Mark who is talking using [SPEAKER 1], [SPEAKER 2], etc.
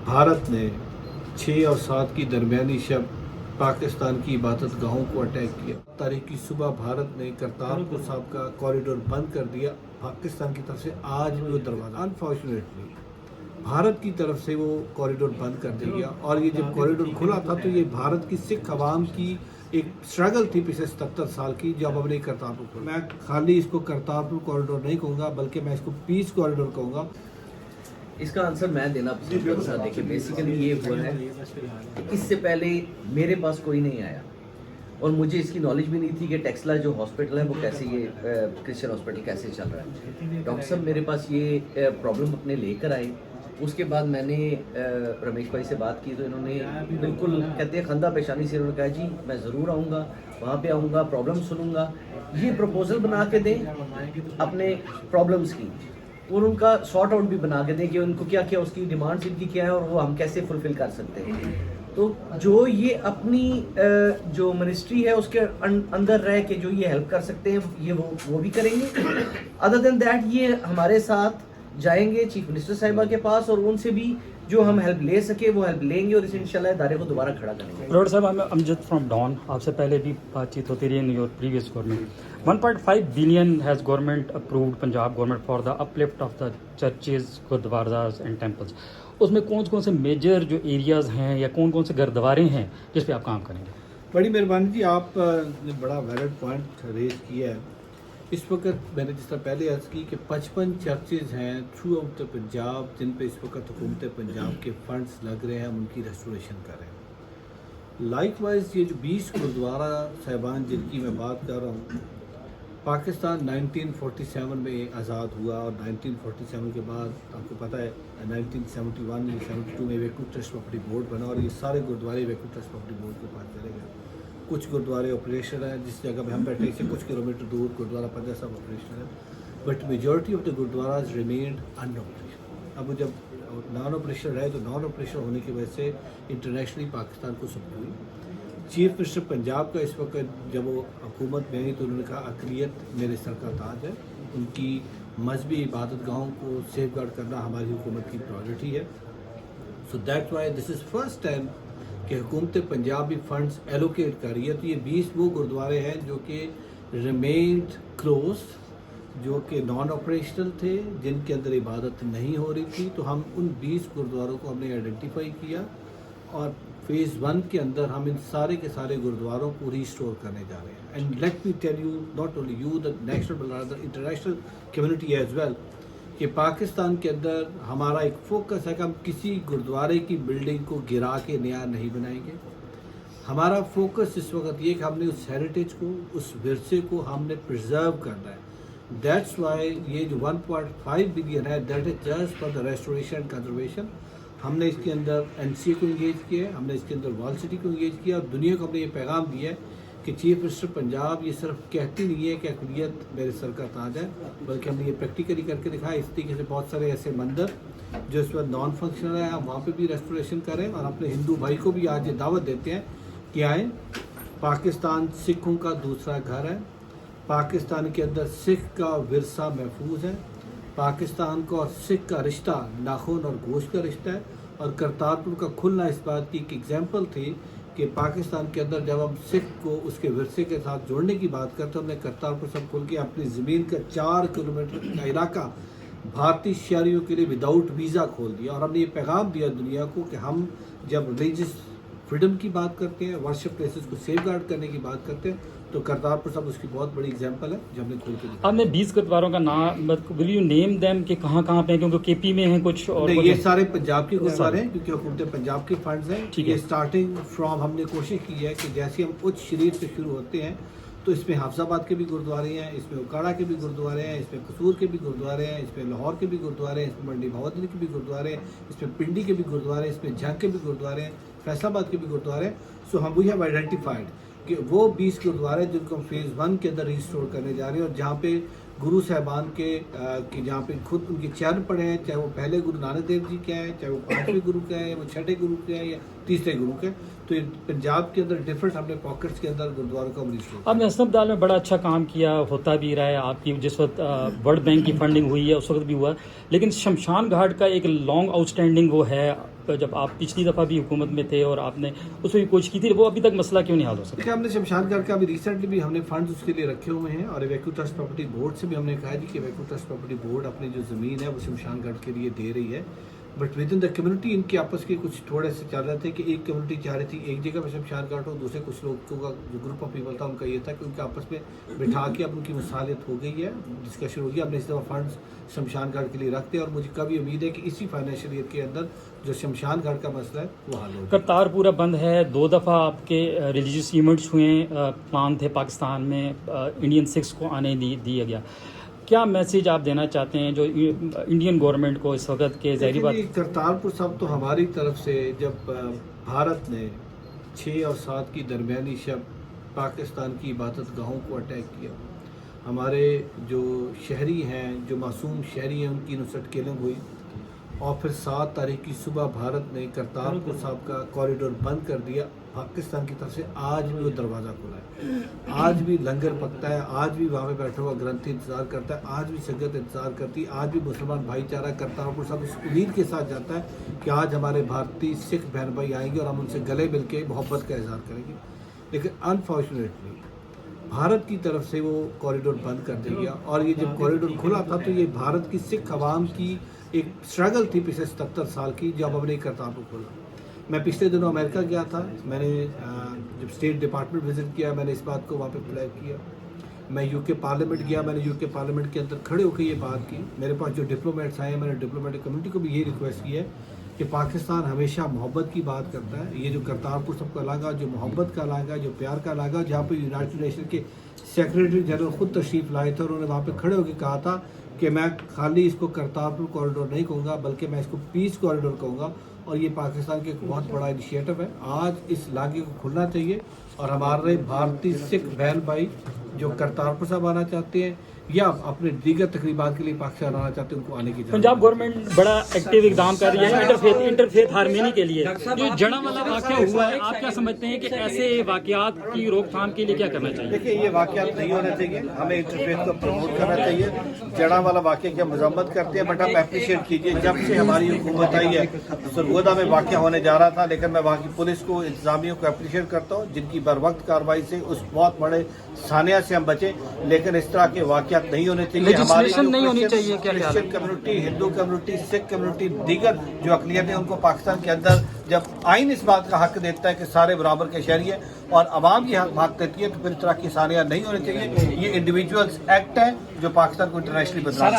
[SPEAKER 1] भारत ने 6 और 7 की दरमियानी शब पाकिस्तान की इबादत गाहों को अटैक किया। तारीख की सुबह भारत ने करतारपुर साहब का कॉरिडोर बंद कर दिया पाकिस्तान की तरफ से। आज भी वो दरवाज़ा अनफॉर्चुनेटली भारत की तरफ से वो कॉरिडोर बंद कर दिया गया। और ये जब कॉरिडोर खुला था तो ये भारत की सिख अवाम की एक स्ट्रगल थी पिछले 77 साल की, जब हमने करतारपुर को, मैं खाली इसको करतारपुर कॉरिडोर नहीं कहूँगा बल्कि मैं इसको पीस कॉरिडोर कहूँगा।
[SPEAKER 2] इसका आंसर मैं देना पसंद करूँगा। देखिए, बेसिकली ये हुआ है कि इससे पहले मेरे पास कोई नहीं आया और मुझे इसकी नॉलेज भी नहीं थी कि टेक्सला जो हॉस्पिटल है वो कैसे, ये क्रिश्चियन हॉस्पिटल कैसे चल रहा है। डॉक्टर साहब मेरे पास ये प्रॉब्लम अपने लेकर आए। उसके बाद मैंने रमेश भाई से बात की तो इन्होंने बिल्कुल कहते हैं खंदा पेशानी से इन्होंने कहा जी मैं ज़रूर आऊँगा, वहाँ पे आऊँगा, प्रॉब्लम सुनूंगा, ये प्रपोजल बना के दें अपने प्रॉब्लम्स की और उनका सॉर्ट आउट भी बना के दें कि उनको क्या क्या उसकी डिमांड्स इनकी क्या है और वो हम कैसे फुलफिल कर सकते हैं। तो जो ये अपनी जो मिनिस्ट्री है उसके अंदर रह के जो ये हेल्प कर सकते हैं ये वो भी करेंगे। अदर देन दैट ये हमारे साथ जाएंगे चीफ मिनिस्टर साहिबा के पास और उनसे भी जो हम हेल्प ले सके वो हेल्प लेंगे और इसे इंशाल्लाह इदारे को दोबारा खड़ा करेंगे।
[SPEAKER 3] डॉक्टर साहब, I'm Amjad from Dawn. आपसे पहले भी बातचीत होती रही in your previous government. 1.5 billion has government approved, Punjab government, for the uplift of the churches, gurdwaras and temples. उसमें कौन कौन से मेजर जो एरियाज हैं या कौन कौन से गुरुद्वारे हैं जिस पे आप काम करेंगे?
[SPEAKER 1] बड़ी मेहरबानी जी, आप ने बड़ा वैलिड पॉइंट रेज किया है। इस वक्त मैंने जिस तरह पहले अर्ज़ की कि 55 चर्चेज़ हैं थ्रू आउट द पंजाब जिन पे इस वक्त हुकूमत पंजाब के फंड्स लग रहे हैं, हम उनकी रेस्टोरेशन कर रहे हैं। लाइकवाइज ये जो 20 गुरुद्वारा साहिबान जिनकी मैं बात कर रहा हूँ, पाकिस्तान 1947 में आज़ाद हुआ और 1947 के बाद आपको पता है 1971 या 72 में वेकू ट्रस्ट प्रॉपर्टी बोर्ड बना और ये सारे गुरुद्वारे वेकू ट्रस्ट प्रॉपर्टी बोर्ड के पास चले गए। कुछ गुरुद्वारे ऑपरेशन है, जिस जगह पे हम बैठे से कुछ किलोमीटर दूर गुरुद्वारा पंजा साहब ऑपरेशन है, but majority of the gurdwaras remained unoperation. अब जब नॉन ऑपरेशन रहे तो नॉन ऑपरेशन होने की वजह से इंटरनेशनली पाकिस्तान को सबक हुई। चीफ मिनिस्टर पंजाब का इस वक्त जब वो हुकूमत में आई तो उन्होंने कहा अक़लियत मेरे सर का ताज है, उनकी मजहबी इबादत गाहों को सेफ गार्ड करना हमारी हुकूमत की प्रायोरिटी है। So that's why this is first time कि हुकूमत पंजाब भी फंड्स एलोकेट कर रही है। तो ये 20 वो गुरुद्वारे हैं जो कि रिमेन्ड क्लोज, जो कि नॉन ऑपरेशनल थे, जिनके अंदर इबादत नहीं हो रही थी। तो हम उन 20 गुरुद्वारों को हमने आइडेंटिफाई किया और फेज़ 1 के अंदर हम इन सारे के सारे गुरुद्वारों को रिस्टोर करने जा रहे हैं। And let me tell you, not only you, the national बल्कि इंटरनेशनल कम्युनिटी एज वेल, कि पाकिस्तान के अंदर हमारा एक फोकस है कि हम किसी गुरुद्वारे की बिल्डिंग को गिरा के नया नहीं बनाएंगे। हमारा फोकस इस वक्त ये कि हमने उस हेरिटेज को, उस विरसे को हमने प्रिजर्व करना है। दैट्स वाई ये जो 1.5 बिलियन है that is just for the restoration and conservation. हमने इसके अंदर NCA को इंगेज किया है, हमने इसके अंदर वॉल सिटी को इंगेज किया और दुनिया को हमने ये पैगाम दिया है कि चीफ मिनिस्टर पंजाब ये सिर्फ कहती नहीं है कि अक़लियत मेरे सर का ताज है, बल्कि हमने ये प्रैक्टिकली करके दिखाया। इस तरीके से बहुत सारे ऐसे मंदिर जो इस वक्त नॉन फंक्शनल है, हम वहाँ पे भी रेस्टोरेशन करें और अपने हिंदू भाई को भी आज ये दावत देते हैं कि आएँ। पाकिस्तान सिखों का दूसरा घर है, पाकिस्तान के अंदर सिख का विरसा महफूज है, पाकिस्तान का और सिख का रिश्ता नाखून और गोश्त का रिश्ता है। और करतारपुर का खुलना इस बात की एक एग्जाम्पल थी कि पाकिस्तान के अंदर जब हम सिख को उसके विरसे के साथ जोड़ने की बात करते, हमने करतारपुर सब खोल के अपनी ज़मीन का 4 किलोमीटर का इलाका भारतीय शहरियों के लिए विदाउट वीज़ा खोल दिया। और हमने ये पैगाम दिया दुनिया को कि हम जब रिलीजियस फ्रीडम की बात करते हैं, वर्शिप प्लेसेस को सेफ गार्ड करने की बात करते हैं, तो करतारपुर साहब उसकी बहुत बड़ी एग्जांपल है जो हमने खोल के दिया।
[SPEAKER 3] आपने 20 गुरुद्वारों का नाम, विल यू नेम देम कि कहाँ कहाँ पे हैं, क्योंकि KP में हैं कुछ और
[SPEAKER 1] नहीं, ये सारे पंजाब के गुरुद्वारे हैं क्योंकि हुकूमत पंजाब के फंड्स हैं। ये स्टार्टिंग फ्रॉम हमने कोशिश की है कि जैसे हम उच्च शरीफ से शुरू होते हैं तो इसमें हाफजाबाद के भी गुरुद्वारे हैं, इसमें उकाड़ा के भी गुरुद्वारे हैं, इसमें कसूर के भी गुरुद्वारे हैं, इसमें लाहौर के भी गुरुद्वारे हैं, इसमें मंडी भावदरी के भी गुरुद्वारे हैं, इसमें पिंडी के भी गुरुद्वारे हैं, इसमें झंग के भी गुरुद्वारे हैं, फैसलाबाद के भी गुरुद्वारे हैं। सो हम वी हैव आइडेंटिफाइड कि वो 20 गुरुद्वारे जिनको हम फेज़ 1 के अंदर रिस्टोर करने जा रहे हैं और जहाँ पे गुरु साहबान के जहाँ पे खुद उनके चरण पड़े हैं, चाहे वो पहले गुरु नानक देव जी क्या है, चाहे वो 5वें गुरु क्या है, वो 6ठे गुरु क्या है या 3रे गुरु क्या है। तो पंजाब के अंदर डिफरेंट हमने पॉकेट्स के अंदर गुरुद्वारों का रिस्टोर।
[SPEAKER 3] आपने हसनबदाल में बड़ा अच्छा काम किया, होता भी रहा है। आपकी जिस वक्त वर्ल्ड बैंक की फंडिंग हुई है उस वक्त भी हुआ, लेकिन शमशान घाट का एक लॉन्ग आउटस्टैंडिंग वो है जब आप पिछली दफ़ा भी हुकूमत में थे और आपने उसमें भी कोशिश की थी, वो अभी तक मसला क्यों नहीं हल हो सका?
[SPEAKER 1] देखिए, हमने शमशान घाट का अभी रिसेंटली भी हमने फंड्स उसके लिए रखे हुए हैं, और वैक्यू ट्रस्ट प्रॉपर्टी बोर्ड से भी हमने कहा है जी कि वैक्यू ट्रस्ट प्रॉपर्टी बोर्ड अपनी जो ज़मीन है वो शमशान घाट के लिए दे रही है। But with in the community इनके आपस के कुछ थोड़े से चल रहे थे कि एक कम्युनिटी चाह रही थी एक जगह पे शमशान घाट हो, दूसरे कुछ लोगों का जो ग्रुप ऑफ पीपल था उनका ये था कि उनके आपस में बिठा के अब उनकी मसालियत हो गई है, डिस्कशन हो गई। हमने इस दफ़ा फंड्स शमशान घाट के लिए रखते हैं, और मुझे कभी उम्मीद है कि इसी फाइनेंशियल ईयर के अंदर जो शमशान घाट का मसला है वो हल होगा।
[SPEAKER 3] करतार पूरा बंद है, 2 दफ़ा आपके रिलीजियस इवेंट्स हुए, प्लान थे पाकिस्तान में, इंडियन सिख्स को आने दिया गया। क्या मैसेज आप देना चाहते हैं जो इंडियन गवर्नमेंट को इस वक्त के ज़ाहिर बात?
[SPEAKER 1] करतारपुर साहब तो हमारी तरफ से जब भारत ने 6 और 7 की दरमियानी शब पाकिस्तान की इबादत गाहों को अटैक किया, हमारे जो शहरी हैं, जो मासूम शहरी हैं, उनकी नुसरत किलिंग हुई, और फिर 7 तारीख की सुबह भारत ने करतारपुर साहब का कॉरिडोर बंद कर दिया पाकिस्तान की तरफ से। आज भी वो दरवाज़ा खुला है, आज भी लंगर पकता है, आज भी वहाँ पे बैठा हुआ ग्रंथी इंतज़ार करता है, आज भी संगत इंतज़ार करती है, आज भी मुसलमान भाईचारा करतारपुर साहब इस उम्मीद के साथ जाता है कि आज हमारे भारतीय सिख बहन भाई आएंगे और हम उनसे गले मिल के मोहब्बत का इजहार करेंगे। लेकिन अनफॉर्चुनेटली भारत की तरफ से वो कॉरिडोर बंद कर दिया गया, और ये जब कॉरिडोर खुला था तो ये भारत की सिख अवाम की एक स्ट्रगल थी पिछले 77 साल की, जब हमने करतारपुर खोला। मैं पिछले दिनों अमेरिका गया था, मैंने जब स्टेट डिपार्टमेंट विजिट किया, मैंने इस बात को वहाँ पे फ्लैग किया। मैं यूके पार्लियामेंट गया, मैंने यूके पार्लियामेंट के अंदर खड़े होकर ये बात की। मेरे पास जो डिप्लोमेट्स आए, मैंने डिप्लोमेटिक कम्युनिटी को भी ये रिक्वेस्ट की है कि पाकिस्तान हमेशा मोहब्बत की बात करता है। ये जो करतारपुर सबका इलाका, जो मोहब्बत का इलाका, जो प्यार का इलाका, जहाँ पे यूनाइटेड नेशन के सेक्रेटरी जनरल खुद तशरीफ़ लाए थे, और उन्होंने वहाँ पे खड़े होकर कहा था कि मैं खाली इसको करतारपुर कॉरिडोर नहीं कहूँगा, बल्कि मैं इसको पीस कॉरिडोर कहूँगा। और ये पाकिस्तान के एक बहुत बड़ा इनिशिएटिव है। आज इस इलाके को खुलना चाहिए, और हमारे भारतीय सिख बहन भाई जो करतारपुर साहब आना चाहते हैं या अपने दीगर तकरीबात के लिए पाकिस्तान आना चाहते हैं, उनको आने की इजाज़त
[SPEAKER 3] पंजाब गवर्नमेंट बड़ा एक्टिव इकदाम कर रही है इंटरफेथ हारमोनी के लिए। जो जड़ा वाला वाक़या हुआ है, आप क्या समझते हैं कि ऐसे वाक़यात की रोकथाम के लिए क्या करना चाहिए?
[SPEAKER 1] देखिए, ये वाक़यात नहीं होने चाहिए, हमें इंटरफेथ को प्रमोट करना चाहिए। जड़ा वाला वाक़या की हम मजम्मत करते हैं, बट आप अप्रिशिएट कीजिए, जब से हमारी हुकूमत आई है सरगोदा में वाक़या होने जा रहा था, लेकिन मैं वहाँ की पुलिस को, इंतजामिया को अप्रिशिएट करता हूँ जिनकी बर वक्त कार्रवाई से उस बहुत बड़े सानिया से हम बचे। लेकिन इस तरह के वाक़यात नहीं होने चाहिए। हमारी
[SPEAKER 3] नहीं होनी चाहिए, क्या
[SPEAKER 1] Christian community, Hindu community, Sikh community, दीगर जो अक़लियतें, उनको पाकिस्तान के अंदर जब आइन इस बात का हक देता है कि सारे बराबर के शहरी हैं और अवाम ये हक देती है, तो फिर इस तरह की सानिया नहीं होनी चाहिए। ये इंडिविजुअल्स एक्ट है जो पाकिस्तान को इंटरनेशनली बदला।